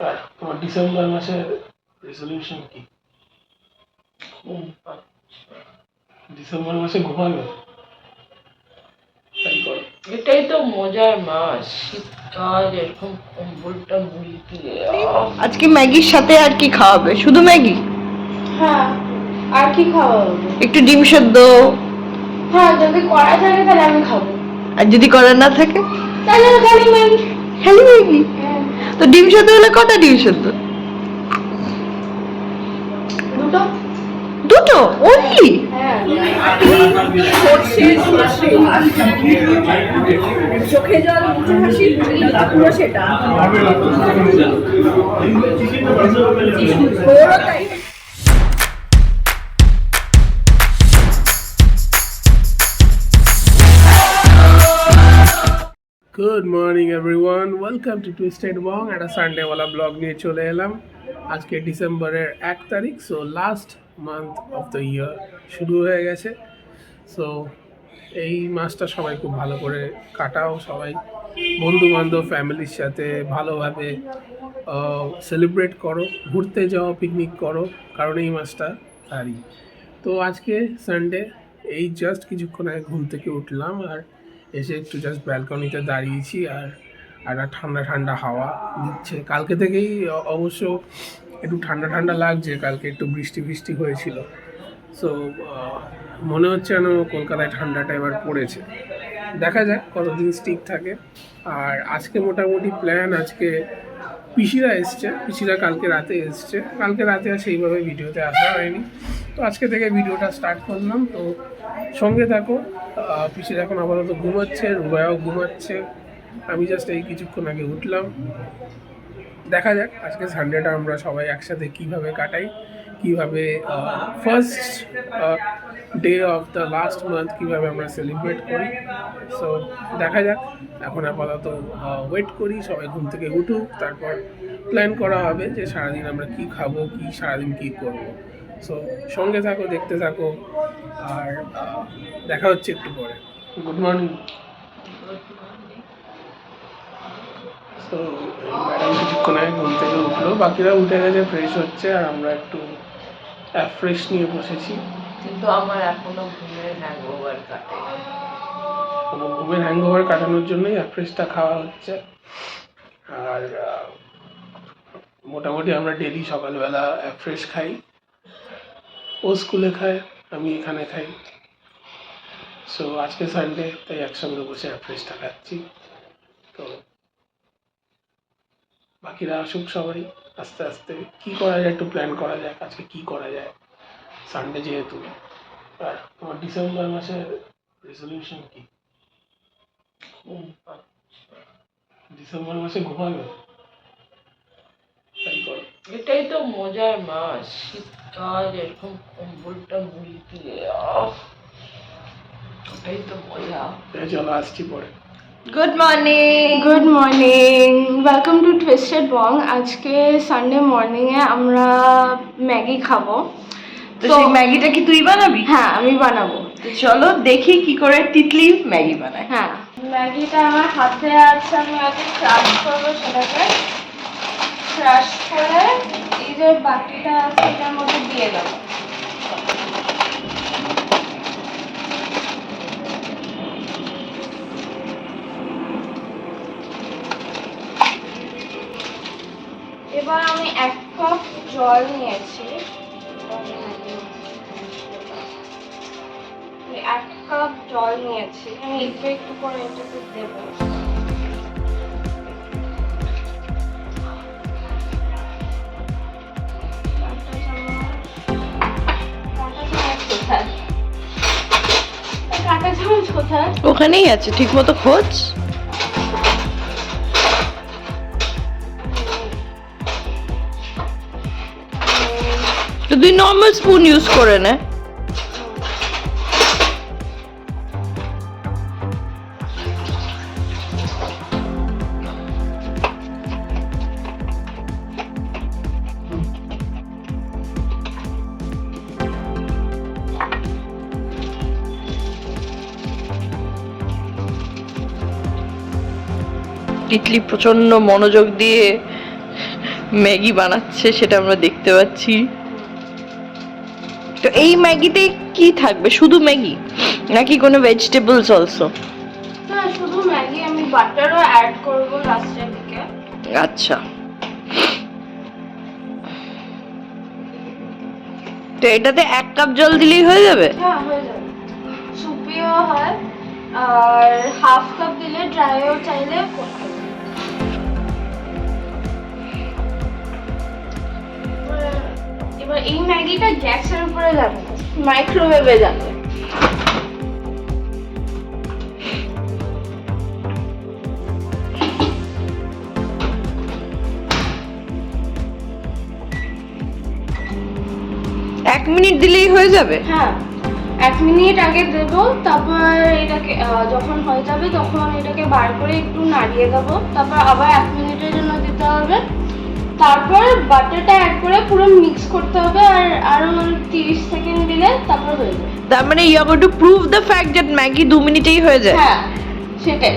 তোমার ডিসেম্বর মাসের রেজলিউশন কি? ডিসেম্বর মাসে ঘুমাবে? তাই করো। এটাই তো মজার মাস, শীতকাল, এরকম কম্বলটা মুড়ি দিয়ে। আজকে ম্যাগির সাথে আর কি খাওয়াবে? শুধু ম্যাগি? হ্যাঁ, আর কি খাওয়া হবে? একটু ডিম সেদ্ধ। হ্যাঁ, যদি করা থাকে তাহলে আমি খাবো, আর যদি করার না থাকে তাহলে খালি ম্যাগি। খালি ম্যাগি? হ্যাঁ, তো ডিম সেদ্ধ হলে কটা ডিম সেদ্ধ? দুটো। দুটো অনলি? হ্যাঁ, চোখে জল মুখে হাসি পুরো সেটা। তাই good morning everyone, welcome to twisted bong. একটা সানডেওয়ালা ব্লগ নিয়ে চলে এলাম। আজকে ডিসেম্বরের 1 তারিখ, so last month of the ইয়ার শুরু হয়ে গেছে। সো এই মাসটা সবাই খুব ভালো করে কাটাও, সবাই বন্ধু বান্ধব ফ্যামিলির সাথে ভালোভাবে সেলিব্রেট করো, ঘুরতে যাও, পিকনিক করো, কারণ এই মাসটা তারই। তো আজকে সানডে, এই জাস্ট কিছুক্ষণ আগে ঘুম থেকে উঠলাম আর এসে একটু জাস্ট ব্যালকনিতে দাঁড়িয়েছি আর একটা ঠান্ডা ঠান্ডা হাওয়া দিচ্ছে। কালকে থেকেই অবশ্য একটু ঠান্ডা ঠান্ডা লাগছে, কালকে একটু বৃষ্টি বৃষ্টি হয়েছিল। সো মনে হচ্ছে যেন কলকাতায় ঠান্ডাটা এবার পড়েছে। দেখা যাক কতদিন স্টিক থাকে। আর আজকে মোটামুটি প্ল্যান, আজকে পিসিরা এসছে, পিসিরা কালকে রাতে এসছে, কালকে রাতে আর সেইভাবে ভিডিওতে আসা হয়নি। তো আজকে থেকে ভিডিওটা স্টার্ট করলাম, তো সঙ্গে থাকো। পিসিরা এখন আপাতত ঘুমাচ্ছে, রুবায়াও ঘুমাচ্ছে, আমি জাস্ট এই কিছুক্ষণ আগে উঠলাম। দেখা যাক আজকে সানডেটা আমরা সবাই একসাথে কীভাবে কাটাই, কীভাবে first day of the last month কীভাবে আমরা সেলিব্রেট করি। সো দেখা যাক, এখন আপাতত ওয়েট করি সবাই ঘুম থেকে উঠুক, তারপর প্ল্যান করা হবে যে সারাদিন আমরা কি খাবো, কি সারাদিন কি করব। সো সঙ্গে থাকো, দেখতে থাকো, আর দেখা হচ্ছে একটু পরে। Good morning. তো ম্যাডাম কিছুক্ষণ আগে ঘুম থেকে উঠলো, বাকিরা উঠে গেছে, ফ্রেশ হচ্ছে, আর আমরা একটু ফ্রেশ নিয়ে বসেছি। কিন্তু আমার এখনো ঘুমের হ্যাংওভার কাটে। কোনো ঘুমের হ্যাংওভার কাটানোর জন্যই ফ্রেশটা খাওয়া হচ্ছে। আর মোটামুটি আমরা ডেলি সকালবেলা ফ্রেশ খাই। ও স্কুলে খায়, আমি এখানে খাই। সো আজকে সানডে, তাই একসঙ্গে বসে ফ্রেশটা খাচ্ছি। তো বাকিরা আসুক সবাই, আস্তে আস্তে কী করা যায় একটু প্ল্যান করা যাক, আজকে কী করা যায় সানডে যেহেতু। আর তোমার ডিসেম্বর মাসের রেজলিউশন কি? ডিসেম্বর মাসে ঘুমাবে? তাই করো। এটাই তো মজার মাস, শীতকাল, এরকম কম্বলটা মুড়ি দিয়ে। ওটাই তো মজা। চলো আসছি পরে। Good morning. Good morning, welcome to twisted bong. আজকে সানডে মর্নিংয়ে আমরা ম্যাগি খাবো। তো সেই ম্যাগিটা কি তুই বানাবি? হ্যাঁ, আমি বানাবো। তো চলো দেখি কি করে তিতলি ম্যাগি বানায়। হ্যাঁ, ম্যাগিটা আমার হাতে আছে, আমি আগে ক্রাশ করবো সেটাকে। ক্রাশ করে এই যে বাটিটা আছে এটার মধ্যে দিয়ে দেবো। এবার আমি 1 কাপ জল নিয়েছি। 1 কাপ জল নিয়েছি, আমি একটু একটু করে এটাতে দেবো। কাঁটা চামচ কোথায়? ওখানেই আছে, ঠিক মতো খোঁজ। তো তুই নর্মাল স্পুন ইউজ করে নে। তিতলি প্রচন্ড মনোযোগ দিয়ে ম্যাগি বানাচ্ছে সেটা আমরা দেখতে পাচ্ছি। তো এই ম্যাগিতে কি থাকবে, শুধু ম্যাগি নাকি কোনো ভেজিটেবলস অলসো? না, শুধু ম্যাগি, আমি বাটারও অ্যাড করব লাস্টের দিকে। আচ্ছা, তো এটাতে 1 কাপ জল দিলেই হয়ে যাবে? হ্যাঁ, হয়ে যাবে। সুপিও হয়, আর হাফ কাপ দিলে ড্রাইও চাইলে করতে হবে। এবার এই ম্যাগিটা গ্যাসের উপরে যাবে, মাইক্রোওয়েভে যাবে। এক মিনিট দিলেই হয়ে যাবে? হ্যাঁ, 1 মিনিট আগে দেব, তারপর এটাকে যখন হয়ে যাবে তখন এটাকে বার করে একটু নাড়িয়ে দেবো, তারপর আবার 1 মিনিটের জন্য দিতে হবে, তারপর বাটারটা অ্যাড করে পুরো মিক্স করতে হবে, আর আরো 30 সেকেন্ড দিলে তারপর হয়ে যাবে। তার মানে you are going to prove the fact that Maggi 2 মিনিটেই হয়ে যায়? হ্যাঁ, সেটাই।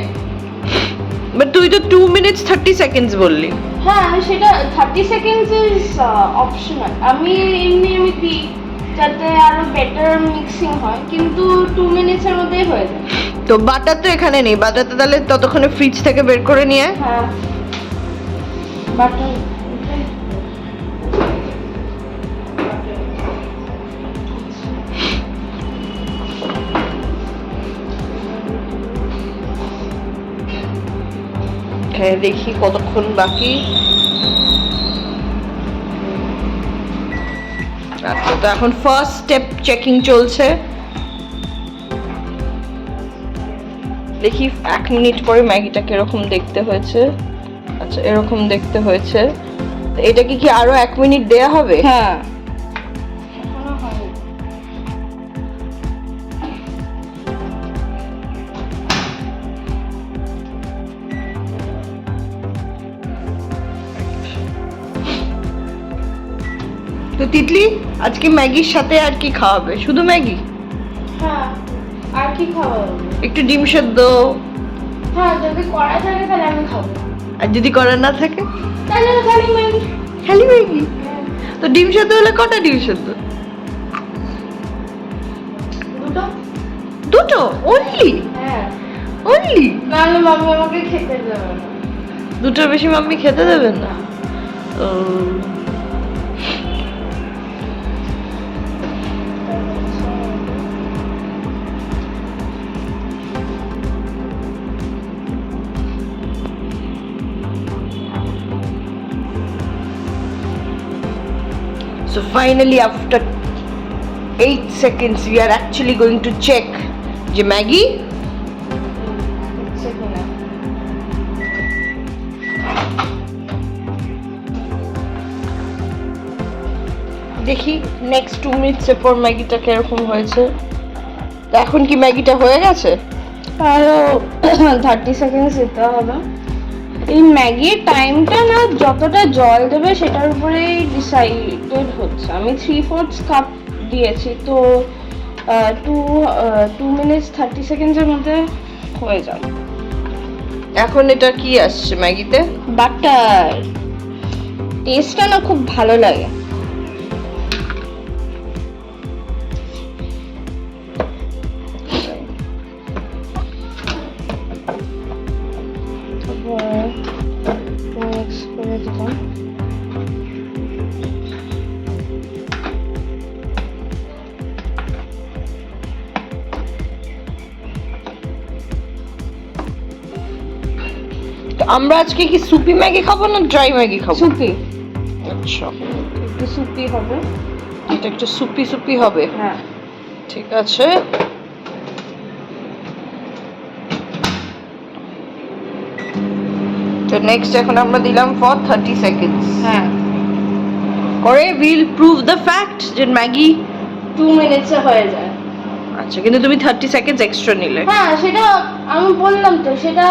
বাট তুই তো 2 মিনিটস 30 সেকেন্ডস বললি। হ্যাঁ, সেটা 30 সেকেন্ডস ইজ অপশনাল। আমি দিই যাতে আরো বেটার মিক্সিং হয়, কিন্তু 2 মিনিটসের মধ্যেই হয়ে যায়। তো বাটার তো এখানে নেই, বাটারটা তাহলে ততক্ষণে ফ্রিজ থেকে বের করে নিয়ে আয়। হ্যাঁ, বাটার হ্যাঁ, দেখি কতক্ষণ বাকি। আচ্ছা, তো এখন ফার্স্ট স্টেপ চেকিং চলছে। দেখি 1 মিনিট পরে ম্যাগিটা কিরকম দেখতে হয়েছে। আচ্ছা, এরকম দেখতে হয়েছে। তো এটাকে কি আরো 1 মিনিট দেয়া হবে? হ্যাঁ, এখনো হয়নি। তো তিতলি, আজকে ম্যাগির সাথে আর কি খাওয়াবে? শুধু ম্যাগি? হ্যাঁ, আর কি খাওয়া হবে? একটু ডিম সেদ্ধ? হ্যাঁ, যদি করা থাকে তাহলে আমি খাবো, আর যদি করার না থাকে তাহলে খালি ম্যাগি। খালি ম্যাগি? তো ডিম সেদ্ধ হলে কটা ডিম সেদ্ধ? দুটো। দুটো অনলি? হ্যাঁ, অনলি? নাহলে মাম্মি আমাকে খেতে দেবে না। দুটোর বেশি মাম্মি খেতে দেবেন না? ও, so finally after 8 seconds we are actually going to check যে ম্যাগি হচ্ছে কিনা। দেখি নেক্সট 2 মিনিটসের পর ম্যাগিটা কিরকম হয়েছে। তো এখন কি ম্যাগিটা হয়ে গেছে? আরো 30 সেকেন্ড দিতে হবে। এই ম্যাগির টাইমটা না যতটা জল দেবে সেটার উপরেই ডিসাইডেড হচ্ছে। আমি 3/4 কাপ দিয়েছি, তো 2 মিনিটস 30 সেকেন্ডের মধ্যে হয়ে যাবে। এখন এটা কি আসছে ম্যাগিতে? বাটার। টেস্টটা না খুব ভালো লাগে। মিক্স করে দিলাম। তো আমরা আজকে কি সুপি ম্যাগি খাবো না ড্রাই ম্যাগি খাবো? সুপি। আচ্ছা, একটু সুপি হবে। এটা একটু সুপি সুপি হবে। হ্যাঁ, ঠিক আছে। তো নেক্সট এখন আমরা দিলাম ফর 30 সেকেন্ডস। হ্যাঁ, করে উইল প্রুভ দ্য ফ্যাক্ট যে ম্যাগি 2 মিনিটসে হয়ে যায়। আচ্ছা, কিন্তু তুমি 30 সেকেন্ডস এক্সট্রা নিলে। হ্যাঁ, সেটা আমি বললাম তো, সেটা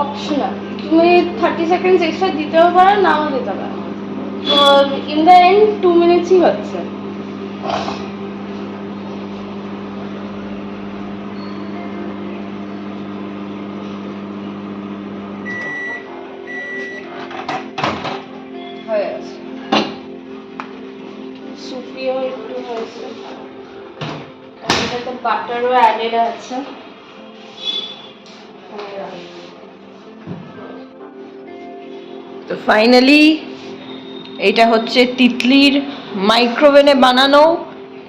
অপশনাল। তুমি 30 সেকেন্ডস এক্সট্রা দিতেও পারো, নাও দিতে পারো। তো ইন দ্য এন্ড 2 মিনিটসই হচ্ছে। হয়ে গেছে। সুপিও একটু হয়েছে, এটাতে বাটারও অ্যাডেড আছে। তো ফাইনালি এটা হচ্ছে তিতলির মাইক্রোওভেনে বানানো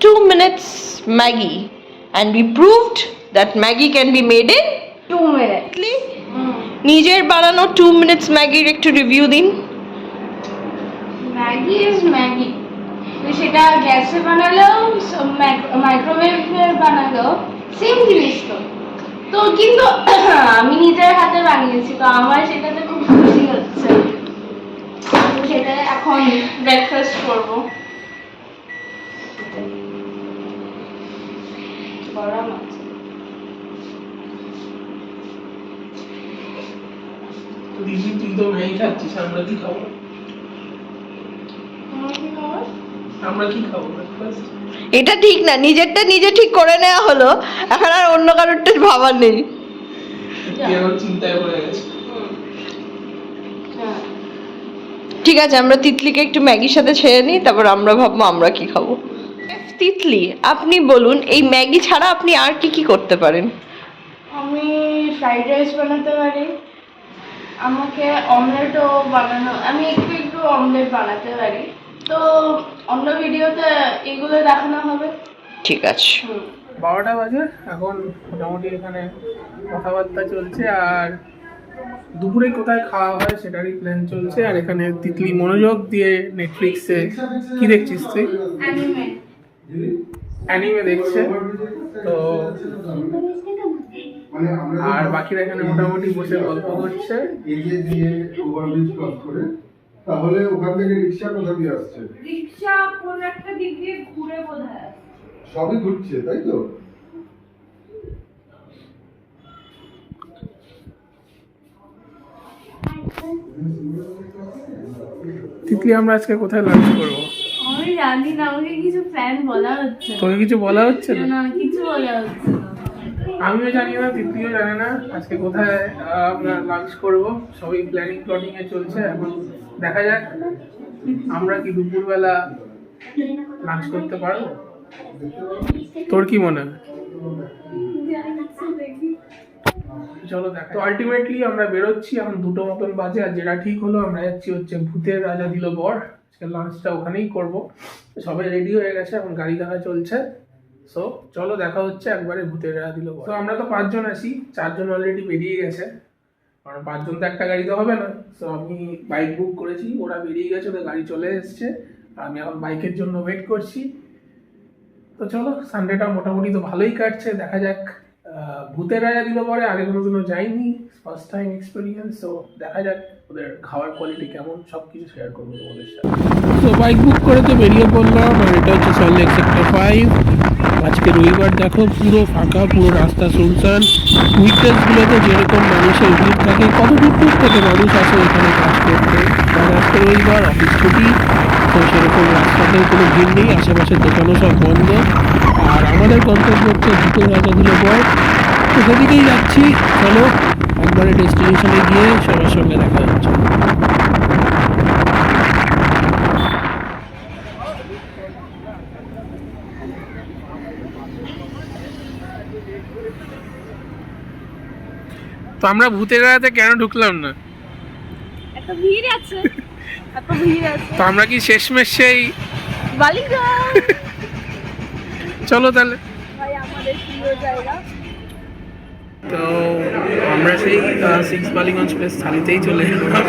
2 minutes Maggi, and we proved that Maggi can be made in 2 minute. নিজের বানানো 2 minutes ম্যাগির একটু রিভিউ দিন। ম্যাগি ইজ ম্যাগি, সেটা গ্যাসে বানালেও মাইক্রোওয়েভে বানালেও সেম জিনিস তো। তো কিন্তু আমি নিজের হাতে বানিয়েছি, তো আমার সেটাতে খুব খুশি হচ্ছে। তো সেটা এখন ব্রেকফাস্ট করবো। গরম আছে। দিদি তুই তো ম্যাগি খাচ্ছিস, আমরা কি খাবো? তোমার কি খবর? আমরা কি খাবো ব্রেকফাস্ট? এটা ঠিক না, নিজেরটা নিজে ঠিক করে নেওয়া হলো, এখন আর অন্য কারোরটা ভাবার নেই। তুই এখন চিন্তায় পড়ে গেছে। হ্যাঁ। ঠিক আছে, আমরা তিতলিকে একটু ম্যাগির সাথে ছেড়ে নিই, তারপর আমরা ভাববো আমরা কি খাবো। তিতলি, আপনি বলুন এই ম্যাগি ছাড়া আপনি আর কি কি করতে পারেন? আমি ফ্রাইড রাইস বানাতে পারি, আমাকে অমলেটও বানানো, আমি একটু একটু অমলেট বানাতে পারি। তো অন্য ভিডিওতে এগুলো দেখানো হবে। ঠিক আছে। 12টা বাজে, এখন মোটামুটি এখানে কথাবার্তা চলছে, আর দুপুরে কোথায় খাওয়া হয় সেটারই প্ল্যান চলছে। আর এখানে তিতলি মনোযোগ দিয়ে নেটফ্লিক্সে কি দেখছিস তুই? অ্যানিমে দেখছে। তো আর বাকিরা এখানে মোটামুটি বসে গল্প করছে। এগিয়ে দিয়ে ওভারব্রিজ ক্রস করে, তাহলে ওখান থেকে রিক্সা কোথা দিয়ে আসছে? রিকশা কোন একটা দিক দিয়ে ঘুরে বোধহয় সবই ঘুরছে, তাই তো? তিতলি, আমরা আজকে কোথায় লাঞ্চ করবো? আমি জানি না, আমাকে কিছু প্ল্যান বলা হচ্ছে তোকে কিছু বলা হচ্ছে না? না, কিছু বলা হচ্ছে না। আমিও জানি না, তিতলিও জানে না আজকে কোথায় আমরা লাঞ্চ করব। সবই প্ল্যানিং এ চলছে। এখন দেখা যাক আমরা কি দুপুরবেলা লাঞ্চ করতে পারবো। তোর কি মনে হয়? চলো দেখা। তো আলটিমেটলি আমরা বেরোচ্ছি, এখন 2টো মতন বাজে। আর যেটা ঠিক হলো, আমরা যাচ্ছি হচ্ছে ভূতের রাজা দিল বর। আজকে লাঞ্চটা ওখানেই করব। সবাই রেডি হয়ে গেছে, এখন গাড়ি দেখা চলছে। সো চলো দেখা হচ্ছে একবারে ভূতের রাজা দিল বর। তো আমরা তো 5 জন আছি, 4 জন অলরেডি বেরিয়ে গেছে, কারণ 5 জন তো একটা গাড়িতে হবে না। সো আমি বাইক বুক করেছি, ওরা বেরিয়ে গেছে, ওদের গাড়ি চলে এসছে। আমি এখন বাইকের জন্য ওয়েট করছি। তো চলো, সানডেটা মোটামুটি তো ভালোই কাটছে। দেখা যাক। ভূতের রাজা দিল পরে আগে কোনোদিনও যাইনি, ফার্স্ট টাইম এক্সপিরিয়েন্স। তো দেখা যাক ওদের খাওয়ার কোয়ালিটি কেমন, সব কিছু শেয়ার করবো তোমাদের সাথে। তো বাইক বুক করে তো বেরিয়ে পড়লাম, আর এটা হচ্ছে সল্টলেক সেক্টর 5। আজকে রবিবার, দেখো পুরো ফাঁকা, পুরো রাস্তা শুনশান। উইকডেজগুলোতে যেরকম মানুষের ভিড় থাকে, কত দূর দূর থেকে মানুষ আসে এখানে কাজ করতে। আর আজকে রবিবার, অফিস ছুটি, তো সেরকম রাস্তাতেও কোনো ভিড় নেই, আশেপাশের দোকানও সব বন্ধ। আর আমাদের গন্তব্য হচ্ছে ভূতের রাজা দিল বর। তো সেদিকেই যাচ্ছি। চলো একবারে ডেস্টিনেশনে গিয়ে সবার সঙ্গে দেখা হচ্ছে। তো আমরা ভূতের রাজাতে কেন ঢুকলাম না? এত ভিড় আছে, এত ভিড় আছে। তো আমরা কি শেষমেশ সেই বালিগঞ্জ চলো তাহলে। ভাই আমাদের প্রিয় জায়গা। তো আমরা সেই 6 বালিগঞ্জ প্লেস থালিতেই চলে এলাম।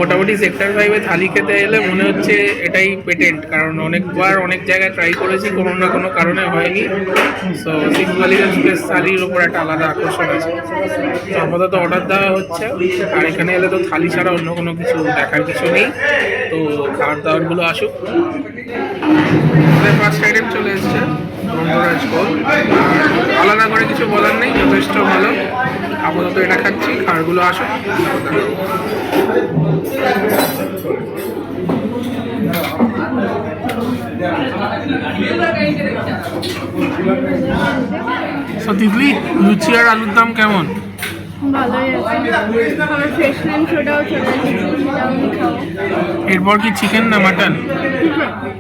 মোটামুটি সেক্টর 5-এ থালি খেতে এলে মনে হচ্ছে এটাই পেটেন্ট, কারণ অনেকবার অনেক জায়গায় ট্রাই করেছি, কোনো না কোনো কারণে হয়নি। সো 6 বালিগঞ্জ প্লেস থালির ওপর একটা আলাদা আকর্ষণ আছে। তো আপাতত অর্ডার দেওয়া হচ্ছে, আর এখানে এলে তো থালি ছাড়া অন্য কোনো কিছু দেখার কিছু নেই। তো খাবার দাবারগুলো আসুক। ফার্স্ট আইটেম চলে এসছে গন্ধরাজ গোল। আলাদা করে কিছু বলার নেই, যথেষ্ট ভালো। আপাতত এটা খাচ্ছি, খাবারগুলো আসুক। তিতলি, লুচি আর আলুর দাম কেমন? ভালোই আছে। আমার ফ্রেশ ক্রিম সোডাও চলে এসেছে, সেটাও আমি খাবো। এরপর কি চিকেন না মাটন?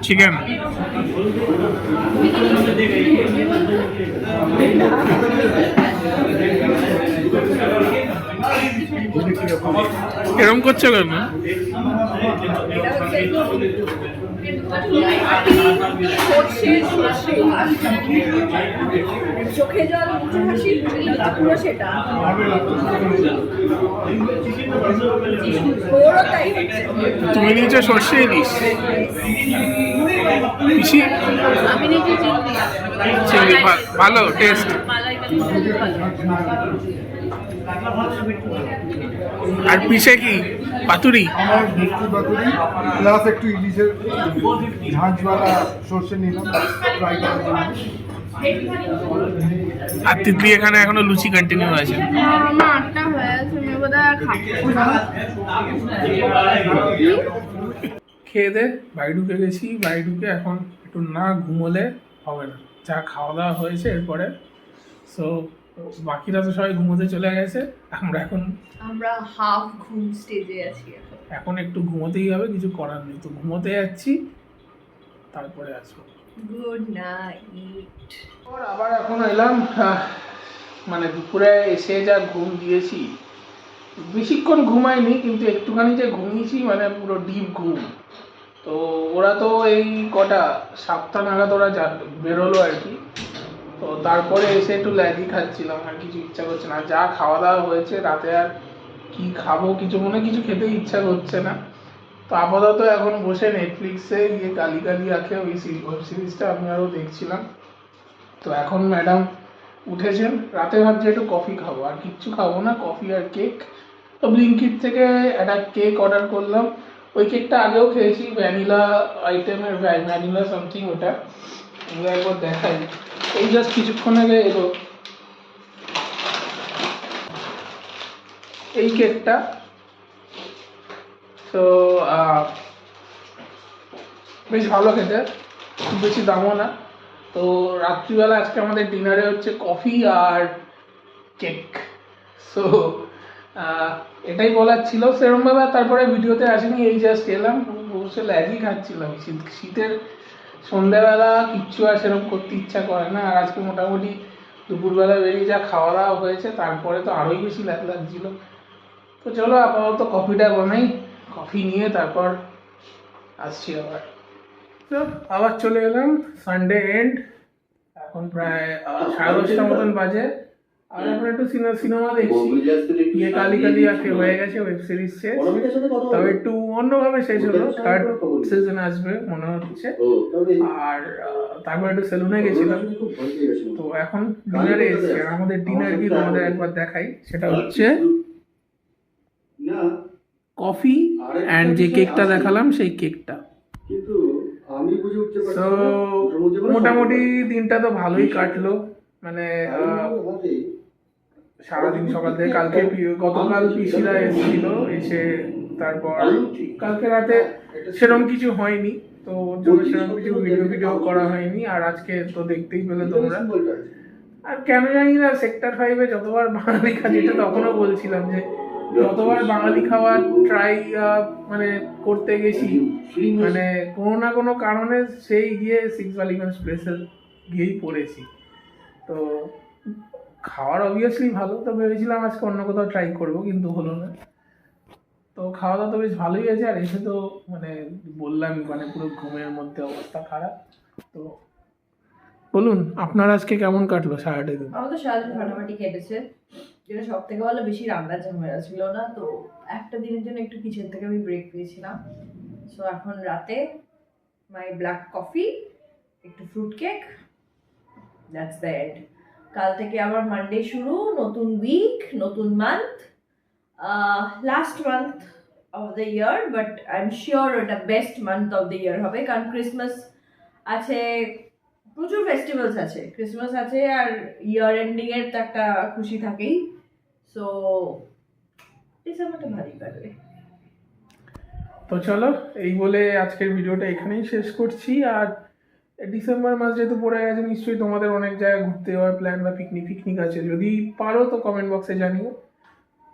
চিকেন। এরম করছো কেন? চোখে জল মুখে হাসি পুরো সেটা ওরও তাই হচ্ছে। তুমি নিয়েছো সর্ষে ইলিশ, পিসি আমি নিজে চিংড়ি। ভালো টেস্ট। আর পিসে কি পাতুরি? আমার ভেটকি পাতুরি প্লাস একটু ইলিশের ঝাঁঝওয়ালা সর্ষে নিলাম ফ্রাই করার জন্য। আর তিতলি এখানে এখনো লুচি কন্টিনিউ আছে। আমার 8টা হয়ে আছে, আমি বোধহয় খেয়ে দে বাড়ি ঢুকে গেছি। বাড়ি ঢুকে এখন একটু না ঘুমোলে হবে না, যা খাওয়া দাওয়া হয়েছে এরপরে। সো বাকিরা তো সবাই ঘুমোতে চলে গেছে, আমরা হাফ ঘুম স্টেজে আছি এখন একটু ঘুমোতেই হবে, কিছু করার নেই। তো ঘুমোতে যাচ্ছি, তারপরে আসবো। Good night. আবার এখন এলাম, মানে দুপুরে এসে যা ঘুম দিয়েছি, বেশিক্ষণ ঘুমাইনি কিন্তু একটুখানি যে ঘুমিয়েছি মানে পুরো ডিপ ঘুম। তো ওরা তো এই কটা 7টা নাগাদ ওরা বেরোলো আর কি। তো তারপরে এসে একটু ল্যাগি খাচ্ছিলাম, আর কিছু ইচ্ছা করছে না। যা খাওয়া দাওয়া হয়েছে রাতে, আর কি খাবো কিছু খেতে ইচ্ছা করছে না। তো আপাতত এখন বসে নেটফ্লিক্সে গিয়ে কালি কালি আঁখে ওই ওয়েব সিরিজটা আমি আরও দেখছিলাম। তো এখন ম্যাডাম উঠেছেন, রাতে ভাবছি একটু কফি খাবো, আর কিচ্ছু খাবো না, কফি আর কেক। তো ব্লিঙ্কিট থেকে একটা কেক অর্ডার করলাম। ওই কেকটা আগেও খেয়েছি, ভ্যানিলা আইটেমের, ভ্যানিলা সামথিং ওটা। আমরা একবার দেখাই, এই জাস্ট কিছুক্ষণ আগে এলো এই কেকটা। তো বেশ ভালো খেতে, খুব বেশি দামও না। তো রাত্রিবেলা আজকে আমাদের ডিনারে হচ্ছে কফি আর কেক। সো এটাই বলার ছিল সেরকমভাবে। তারপরে ভিডিওতে আসেনি, এই জাস্ট এলাম, বসে ল্যাগই খাচ্ছিলাম। শীতের সন্ধ্যাবেলা কিচ্ছু আর সেরকম করতে ইচ্ছা করে না। আর আজকে মোটামুটি দুপুরবেলা বেরিয়ে যা খাওয়া দাওয়া হয়েছে, তারপরে তো আরোই বেশি ল্যাগ লাগছিল। তো চলো আপাতত কফিটা বানাই, কফি নিয়ে তারপর আসছি আবার। তো আবার চলে এলাম, সানডে এন্ড, এখন প্রায় 10:30 মতন বাজে। আর এখন একটু সিনেমা দেখছি। ইয়ে কালি কালি আঁখে হয়ে গেছে ওয়েব সিরিজ শেষ, তবে একটু অন্যভাবে শেষ হলো। 3rd সিজন আসবে মনে হচ্ছে। আর তারপর একটু সেলুনে গেছিলাম। তো এখন ডিনারে এসেছি, আর আমাদের ডিনার কি তোমাদের একবার দেখাই। সেটা হচ্ছে কফি অ্যান্ড যে কেকটা দেখালাম সেই কেকটা। তো মোটামুটি দিনটা তো ভালোই কাটলো, মানে সারাদিন সকাল থেকে। গতকাল পিসিরা এসেছিল, এসে তারপর কালকে রাতে সেরকম কিছু হয়নি, তো ওর জন্য সেরকম কিছু ভিডিও করা হয়নি। আর আজকে তো দেখতেই পেলে তোমরা। আর কেন জানি না সেক্টর 5-এ যতবার বাঙালি খাচ্ছি, এটা তখনও বলছিলাম যে যতবার বাঙালি খাবার ট্রাই মানে করতে গেছি, মানে কোনো না কোনো কারণে সেই গিয়ে 6 বালিগঞ্জ প্লেসে গিয়েই পড়েছি। তো খাওয়ার অবভিয়াসলি ভালো, তো ভেবেছিলাম আজকে অন্য কোথাও ট্রাই করবো, কিন্তু হলো না। তো খাওয়া দাওয়া তো বেশ ভালোই আছে। আর এসে তো মানে বললাম, মানে পুরো ঘুমের মধ্যে অবস্থা খারাপ। তো বলুন আপনার আজকে কেমন কাটলো সারাটা দিন? আমার তো সারাদিন ফাটাফাটি কেটেছে, যেটা সব থেকে ভালো, বেশি রান্নার ঝামেলা ছিল না। তো একটা দিনের জন্য একটু কিচেন থেকে আমি ব্রেক পেয়েছিলাম। সো এখন রাতে মাই ব্ল্যাক কফি, একটু fruit cake, that's the end. কাল থেকে আবার মানডে শুরু, নতুন উইক, নতুন month, last month of the year, but I am sure ওটা best month of the year হবে, কারণ ক্রিসমাস আছে, প্রচুর ফেস্টিভ্যালস আছে, ক্রিসমাস আছে, আর ইয়ার এন্ডিং এর তো একটা খুশি থাকেই। সো ডিসেম্বরটা ভালোই কাটবে। তো চলো এই বলে আজকের ভিডিওটা এখানেই শেষ করছি। আর ডিসেম্বর মাস যেহেতু পড়ে গেছে, নিশ্চয়ই তোমাদের অনেক জায়গায় ঘুরতে যাওয়ার প্ল্যান বা পিকনিক আছে, যদি পারো তো কমেন্ট বক্সে জানিও।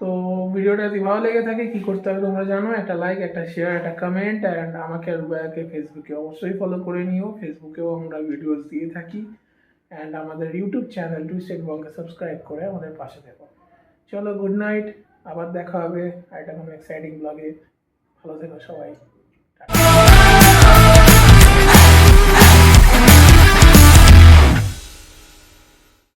তো তো ভিডিওটা যদি ভালো লেগে থাকে কি করতে হবে তোমরা জানো, একটা লাইক, একটা শেয়ার, একটা কমেন্ট, অ্যান্ড আমাকে আর রুবায়াকে ফেসবুকে অবশ্যই ফলো করে নিও। ফেসবুকেও আমরা ভিডিওস দিয়ে থাকি, অ্যান্ড আমাদের ইউটিউব চ্যানেল টুইস্টেড বংকে সাবস্ক্রাইব করে আমাদের পাশে থেকো। চলো, গুড নাইট, আবার দেখা হবে একটা কোনো এক্সাইটিং ব্লগে। ভালো থেকো সবাই।